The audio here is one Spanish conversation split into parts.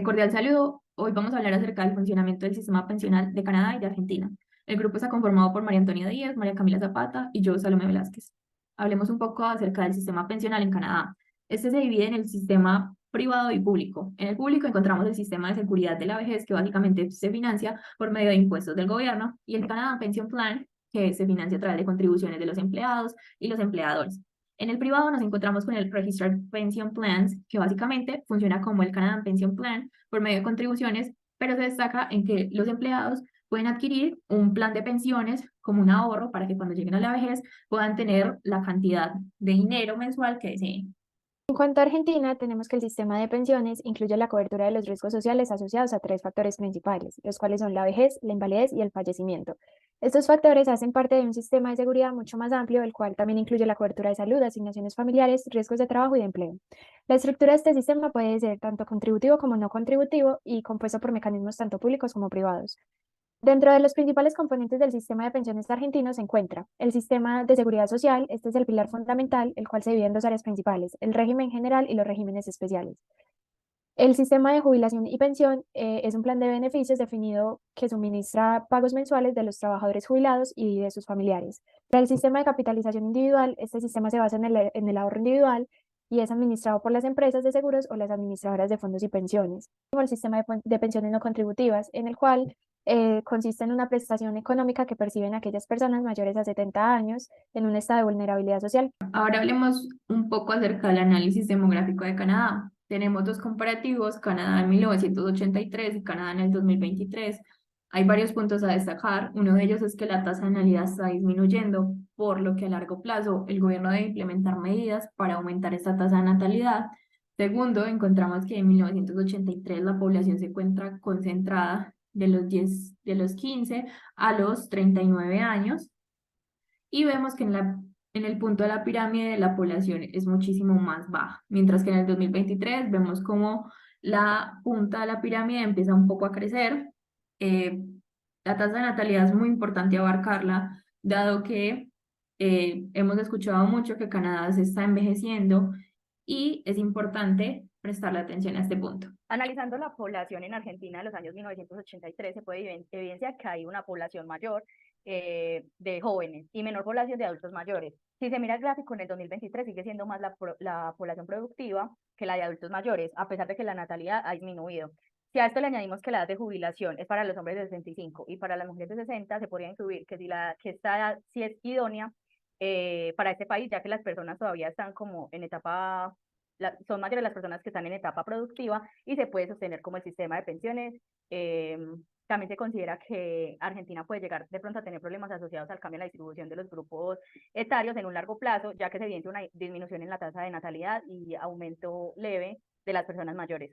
Cordial saludo. Hoy vamos a hablar acerca del funcionamiento del sistema pensional de Canadá y de Argentina. El grupo está conformado por María Antonia Díaz, María Camila Zapata y yo, Salomé Velázquez. Hablemos un poco acerca del sistema pensional en Canadá. Este se divide en el sistema privado y público. En el público encontramos el sistema de seguridad de la vejez, que básicamente se financia por medio de impuestos del gobierno, y el Canada Pension Plan, que se financia a través de contribuciones de los empleados y los empleadores. En el privado nos encontramos con el Registered Pension Plans, que básicamente funciona como el Canadian Pension Plan por medio de contribuciones, pero se destaca en que los empleados pueden adquirir un plan de pensiones como un ahorro para que cuando lleguen a la vejez puedan tener la cantidad de dinero mensual que deseen. En cuanto a Argentina, tenemos que el sistema de pensiones incluye la cobertura de los riesgos sociales asociados a tres factores principales, los cuales son la vejez, la invalidez y el fallecimiento. Estos factores hacen parte de un sistema de seguridad mucho más amplio, el cual también incluye la cobertura de salud, asignaciones familiares, riesgos de trabajo y de empleo. La estructura de este sistema puede ser tanto contributivo como no contributivo y compuesto por mecanismos tanto públicos como privados. Dentro de los principales componentes del sistema de pensiones argentino se encuentra el sistema de seguridad social. Este es el pilar fundamental, el cual se divide en dos áreas principales, el régimen general y los regímenes especiales. El sistema de jubilación y pensión es un plan de beneficios definido que suministra pagos mensuales de los trabajadores jubilados y de sus familiares. Para el sistema de capitalización individual, este sistema se basa en el ahorro individual y es administrado por las empresas de seguros o las administradoras de fondos y pensiones. Como el sistema de pensiones no contributivas, en el cual consiste en una prestación económica que perciben aquellas personas mayores a 70 años en un estado de vulnerabilidad social. Ahora hablemos un poco acerca del análisis demográfico de Canadá. Tenemos dos comparativos, Canadá en 1983 y Canadá en el 2023. Hay varios puntos a destacar. Uno de ellos es que la tasa de natalidad está disminuyendo, por lo que a largo plazo el gobierno debe implementar medidas para aumentar esta tasa de natalidad. Segundo, encontramos que en 1983 la población se encuentra concentrada de los 15 a los 39 años y vemos que en el punto de la pirámide la población es muchísimo más baja, mientras que en el 2023 vemos como la punta de la pirámide empieza un poco a crecer. Eh, la tasa de natalidad es muy importante abarcarla, dado que hemos escuchado mucho que Canadá se está envejeciendo y es importante prestarle atención a este punto. Analizando la población en Argentina de los años 1983, se puede evidenciar que hay una población mayor de jóvenes y menor población de adultos mayores. Si se mira el gráfico, en el 2023 sigue siendo más la población productiva que la de adultos mayores, a pesar de que la natalidad ha disminuido. Si a esto le añadimos que la edad de jubilación es para los hombres de 65 y para las mujeres de 60, se podría incluir que esta edad sí es idónea para este país, ya que las personas todavía están como en etapa son mayores las personas que están en etapa productiva y se puede sostener como el sistema de pensiones. Eh, También se considera que Argentina puede llegar de pronto a tener problemas asociados al cambio en la distribución de los grupos etarios en un largo plazo, ya que se evidencia una disminución en la tasa de natalidad y aumento leve de las personas mayores.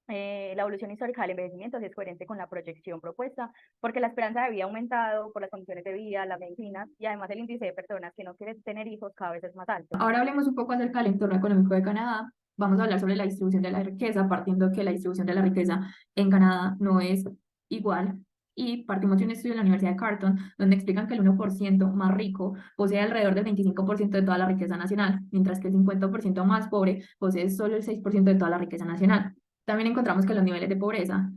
La evolución histórica del envejecimiento sí es coherente con la proyección propuesta, porque la esperanza de vida ha aumentado por las condiciones de vida, la medicina y además el índice de personas que no quieren tener hijos cada vez es más alto. Ahora hablemos un poco acerca del entorno económico de Canadá. Vamos a hablar sobre la distribución de la riqueza, partiendo que la distribución de la riqueza en Canadá no es igual. Y partimos de un estudio de la Universidad de Carleton, donde explican que el 1% más rico posee alrededor del 25% de toda la riqueza nacional, mientras que el 50% más pobre posee solo el 6% de toda la riqueza nacional. También encontramos que los niveles de pobreza,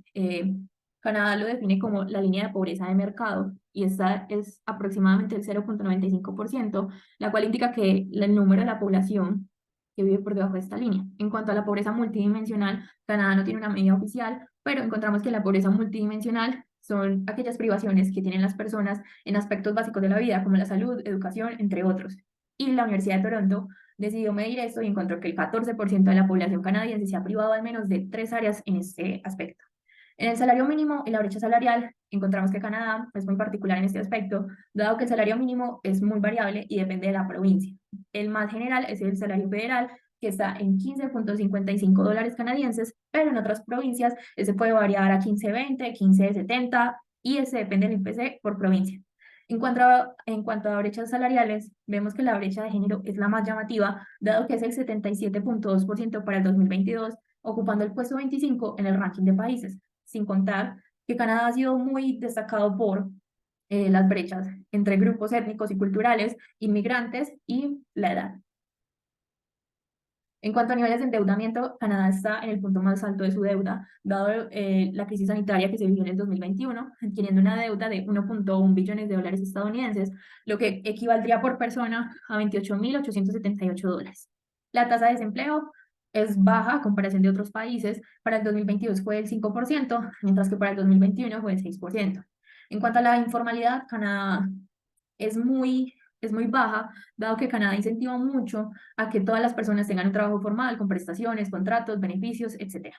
Canadá lo define como la línea de pobreza de mercado, y esta es aproximadamente el 0,95%, la cual indica que el número de la población que vive por debajo de esta línea. En cuanto a la pobreza multidimensional, Canadá no tiene una medida oficial, pero encontramos que la pobreza multidimensional son aquellas privaciones que tienen las personas en aspectos básicos de la vida, como la salud, educación, entre otros. Y la Universidad de Toronto decidió medir esto y encontró que el 14% de la población canadiense se ha privado al menos de 3 áreas en este aspecto. En el salario mínimo y la brecha salarial, encontramos que Canadá es muy particular en este aspecto, dado que el salario mínimo es muy variable y depende de la provincia. El más general es el salario federal, que está en 15,55 dólares canadienses, pero en otras provincias ese puede variar a 15,20, 15,70 y ese depende del IPC por provincia. En cuanto a brechas salariales, vemos que la brecha de género es la más llamativa, dado que es el 77,2% para el 2022, ocupando el puesto 25 en el ranking de países, sin contar que Canadá ha sido muy destacado por las brechas entre grupos étnicos y culturales, inmigrantes y la edad. En cuanto a niveles de endeudamiento, Canadá está en el punto más alto de su deuda, dado la crisis sanitaria que se vivió en el 2021, adquiriendo una deuda de 1.1 billones de dólares estadounidenses, lo que equivaldría por persona a 28.878 dólares. La tasa de desempleo es baja a comparación de otros países. Para el 2022 fue el 5%, mientras que para el 2021 fue el 6%. En cuanto a la informalidad, Canadá es muy baja, dado que Canadá incentiva mucho a que todas las personas tengan un trabajo formal con prestaciones, contratos, beneficios, etc.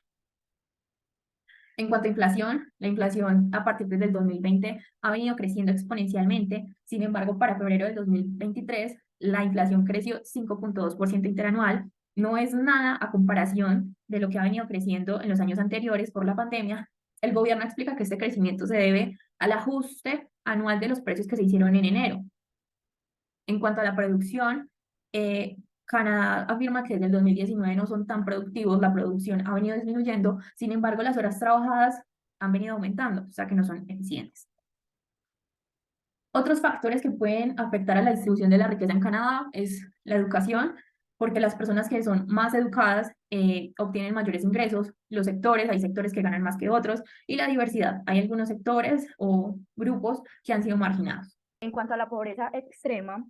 En cuanto a inflación, la inflación a partir del 2020 ha venido creciendo exponencialmente. Sin embargo, para febrero del 2023, la inflación creció 5.2% interanual. No es nada a comparación de lo que ha venido creciendo en los años anteriores por la pandemia. El gobierno explica que este crecimiento se debe al ajuste anual de los precios que se hicieron en enero. En cuanto a la producción, Canadá afirma que desde el 2019 no son tan productivos, la producción ha venido disminuyendo, sin embargo las horas trabajadas han venido aumentando, o sea que no son eficientes. Otros factores que pueden afectar a la distribución de la riqueza en Canadá es la educación, porque las personas que son más educadas obtienen mayores ingresos, los sectores, hay sectores que ganan más que otros, y la diversidad, hay algunos sectores o grupos que han sido marginados. En cuanto a la pobreza extrema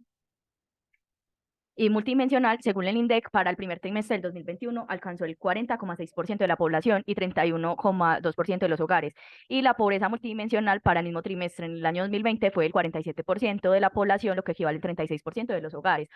y multidimensional, según el INDEC, para el primer trimestre del 2021 alcanzó el 40,6% de la población y 31,2% de los hogares. Y la pobreza multidimensional para el mismo trimestre en el año 2020 fue el 47% de la población, lo que equivale al 36% de los hogares.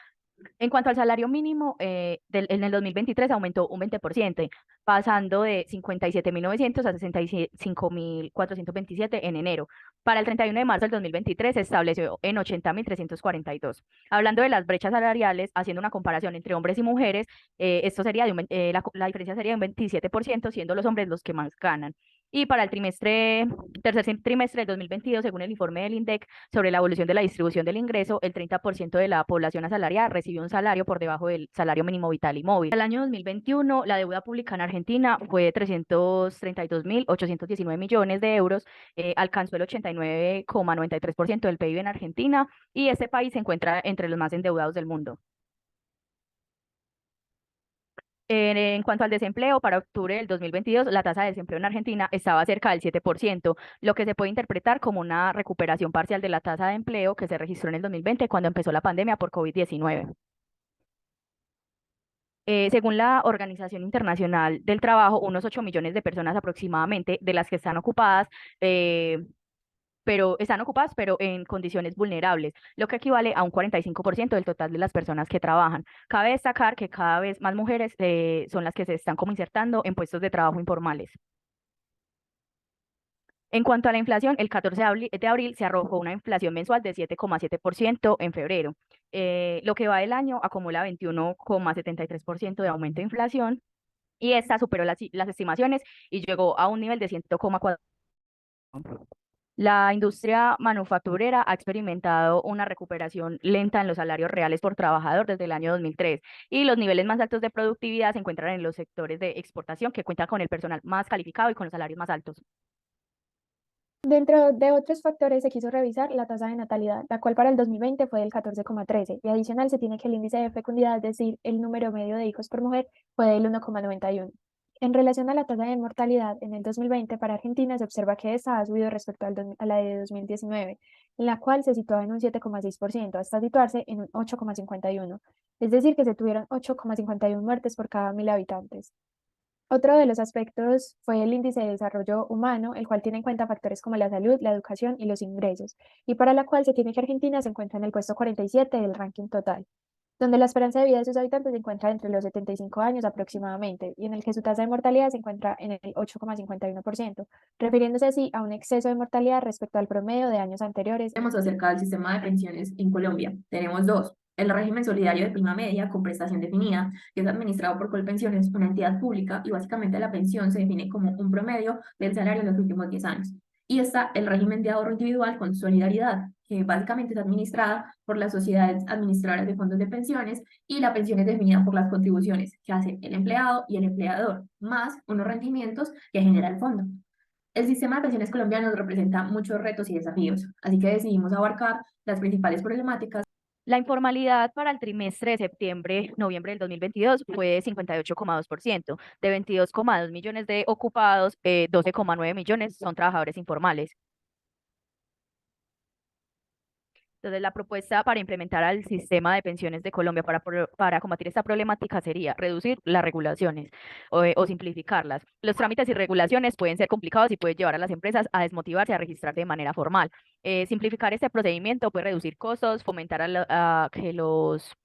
En cuanto al salario mínimo, en el 2023 aumentó un 20%, pasando de 57.900 a 65.427 en enero. Para el 31 de marzo del 2023 se estableció en 80.342. Hablando de las brechas salariales, haciendo una comparación entre hombres y mujeres, esto sería la diferencia sería de un 27%, siendo los hombres los que más ganan. Y para el tercer trimestre del 2022, según el informe del INDEC sobre la evolución de la distribución del ingreso, el 30% de la población asalariada recibió un salario por debajo del salario mínimo vital y móvil. Al año 2021, la deuda pública en Argentina fue de 332.819 millones de euros, alcanzó el 89,93% del PIB en Argentina, y este país se encuentra entre los más endeudados del mundo. En cuanto al desempleo, para octubre del 2022, la tasa de desempleo en Argentina estaba cerca del 7%, lo que se puede interpretar como una recuperación parcial de la tasa de empleo que se registró en el 2020 cuando empezó la pandemia por COVID-19. Según la Organización Internacional del Trabajo, unos 8 millones de personas aproximadamente, de las que están ocupadas, pero en condiciones vulnerables, lo que equivale a un 45% del total de las personas que trabajan. Cabe destacar que cada vez más mujeres son las que se están como insertando en puestos de trabajo informales. En cuanto a la inflación, el 14 de abril se arrojó una inflación mensual de 7,7% en febrero. Lo que va del año acumula 21,73% de aumento de inflación, y esta superó las estimaciones y llegó a un nivel de 100,4%. La industria manufacturera ha experimentado una recuperación lenta en los salarios reales por trabajador desde el año 2003, y los niveles más altos de productividad se encuentran en los sectores de exportación, que cuentan con el personal más calificado y con los salarios más altos. Dentro de otros factores se quiso revisar la tasa de natalidad, la cual para el 2020 fue del 14,13, y adicional se tiene que el índice de fecundidad, es decir, el número medio de hijos por mujer, fue del 1,91. En relación a la tasa de mortalidad, en el 2020 para Argentina se observa que esta ha subido respecto a la de 2019, en la cual se situaba en un 7,6% hasta situarse en un 8,51, es decir, que se tuvieron 8,51 muertes por cada 1.000 habitantes. Otro de los aspectos fue el índice de desarrollo humano, el cual tiene en cuenta factores como la salud, la educación y los ingresos, y para la cual se tiene que Argentina se encuentra en el puesto 47 del ranking total, donde la esperanza de vida de sus habitantes se encuentra entre los 75 años aproximadamente, y en el que su tasa de mortalidad se encuentra en el 8,51%, refiriéndose así a un exceso de mortalidad respecto al promedio de años anteriores. Tenemos acerca del sistema de pensiones en Colombia. Tenemos dos. El régimen solidario de prima media con prestación definida, que es administrado por Colpensiones, una entidad pública, y básicamente la pensión se define como un promedio del salario en los últimos 10 años. Y está el régimen de ahorro individual con solidaridad, que básicamente es administrada por las sociedades administradoras de fondos de pensiones, y la pensión es definida por las contribuciones que hace el empleado y el empleador, más unos rendimientos que genera el fondo. El sistema de pensiones colombiano representa muchos retos y desafíos, así que decidimos abarcar las principales problemáticas La informalidad para el trimestre de septiembre-noviembre del 2022 fue de 58,2%. De 22,2 millones de ocupados, 12,9 millones son trabajadores informales. Entonces, la propuesta para implementar al sistema de pensiones de Colombia para combatir esta problemática sería reducir las regulaciones o simplificarlas. Los trámites y regulaciones pueden ser complicados y pueden llevar a las empresas a desmotivarse a registrarse de manera formal. Simplificar este procedimiento puede reducir costos, fomentar a que los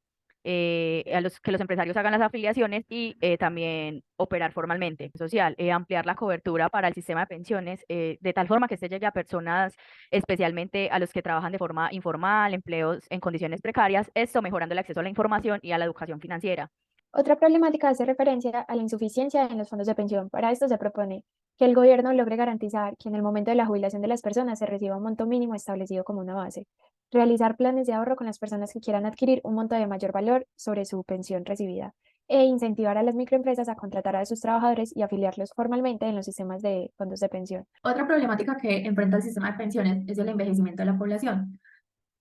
empresarios hagan las afiliaciones y también operar formalmente. Social, ampliar la cobertura para el sistema de pensiones de tal forma que este llegue a personas, especialmente a los que trabajan de forma informal, empleos en condiciones precarias, esto mejorando el acceso a la información y a la educación financiera. Otra problemática hace referencia a la insuficiencia en los fondos de pensión. Para esto se propone que el gobierno logre garantizar que en el momento de la jubilación de las personas se reciba un monto mínimo establecido como una base. Realizar planes de ahorro con las personas que quieran adquirir un monto de mayor valor sobre su pensión recibida. E incentivar a las microempresas a contratar a sus trabajadores y afiliarlos formalmente en los sistemas de fondos de pensión. Otra problemática que enfrenta el sistema de pensiones es el envejecimiento de la población,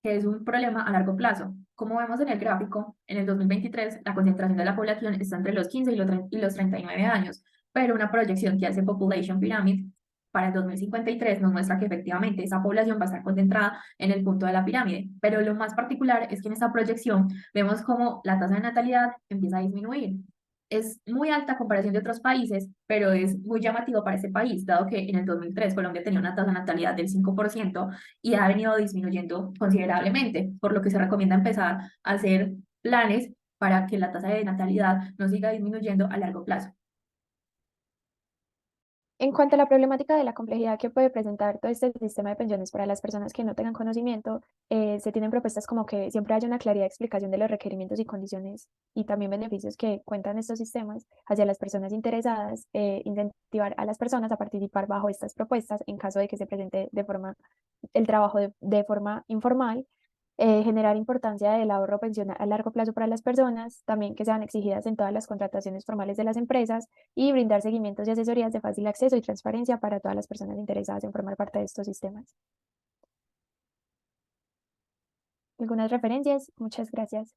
que es un problema a largo plazo. Como vemos en el gráfico, en el 2023 la concentración de la población está entre los 15 y los 39 años, pero una proyección que hace Population Pyramid para el 2053 nos muestra que efectivamente esa población va a estar concentrada en el punto de la pirámide, pero lo más particular es que en esta proyección vemos cómo la tasa de natalidad empieza a disminuir. Es muy alta a comparación de otros países, pero es muy llamativo para este país, dado que en el 2003 Colombia tenía una tasa de natalidad del 5% y ha venido disminuyendo considerablemente, por lo que se recomienda empezar a hacer planes para que la tasa de natalidad no siga disminuyendo a largo plazo. En cuanto a la problemática de la complejidad que puede presentar todo este sistema de pensiones para las personas que no tengan conocimiento, se tienen propuestas como que siempre haya una claridad de explicación de los requerimientos y condiciones y también beneficios que cuentan estos sistemas hacia las personas interesadas, incentivar a las personas a participar bajo estas propuestas en caso de que se presente el trabajo de forma informal, generar importancia del ahorro pensional a largo plazo para las personas, también que sean exigidas en todas las contrataciones formales de las empresas y brindar seguimientos y asesorías de fácil acceso y transparencia para todas las personas interesadas en formar parte de estos sistemas. Algunas referencias, muchas gracias.